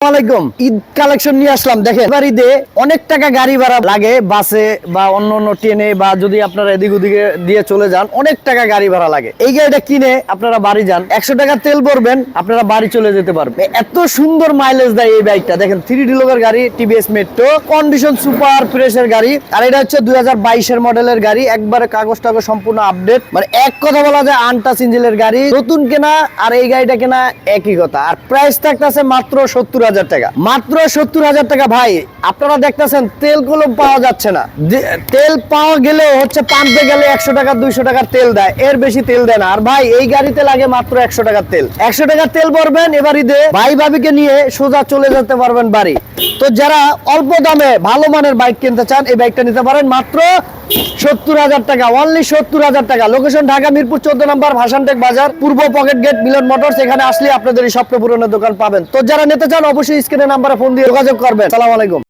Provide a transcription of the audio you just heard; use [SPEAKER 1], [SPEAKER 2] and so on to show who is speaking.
[SPEAKER 1] আলাইকুম। ঈদ কালেকশন নিয়ে আসলাম। দেখেন এবার ঈদে অনেক টাকা গাড়ি ভাড়া লাগে, বাসে বা অন্য ট্রেনে, বা যদি আপনারা এদিক ওদিকে দিয়ে চলে যান অনেক টাকা গাড়ি ভাড়া লাগে। এই গাড়িটা কিনে আপনারা বাড়ি যান, 100 টাকা তেল ভরবেন, আপনারা বাড়ি চলে যেতে পারবেন। এত সুন্দর মাইলেজ দেয় এই বাইকটা। দেখেন 3D লোকের গাড়ি, টিভিএস মেট্রো, কন্ডিশন সুপার ফ্রেশের গাড়ি। আর এটা হচ্ছে 2022 এর মডেলের গাড়ি, একবারে কাগজ টাগজ সম্পূর্ণ আপডেট, মানে এক কথা বলা যায় আনটাচ ইঞ্জিনের গাড়ি। নতুন কেনা আর এই গাড়িটা কেনা একই কথা। আর প্রাইস থাকতেছে মাত্র 70,000 টাকা, মাত্র 70,000 টাকা। ভাই আপনারা দেখতেছেন তেল গুলো পাওয়া যাচ্ছে না, তেল পাওয়া গেলেও হচ্ছে পাম্পে গেলে 100 টাকা 200 টাকার তেল দেয়, এর বেশি তেল দেয় না। আর ভাই এই গাড়িতে লাগে মাত্র 100 টাকার তেল। 100 টাকার তেল ভরবেন, এবার ঈদে ভাই ভাবিকে নিয়ে সোজা চলে যেতে পারবেন বাড়ি। তো যারা অল্প দামে ভালো মানের বাইক কিনতে চান এই বাইকটা নিতে পারেন মাত্র 70,000 টাকা, অনলি 70,000 টাকা। লোকেশন ঢাকা মিরপুর 14 নম্বর ভাসানটেক বাজার, পূর্ব পকেট গেট, মিলন মোটরস। এখানে আসলে আপনাদের এই স্বপ্ন পূরণের দোকান পাবেন। তো যারা নিতে চান অবশ্যই স্ক্রিনে নাম্বারে ফোন দিয়ে যোগাযোগ করবেন। আসসালামু আলাইকুম।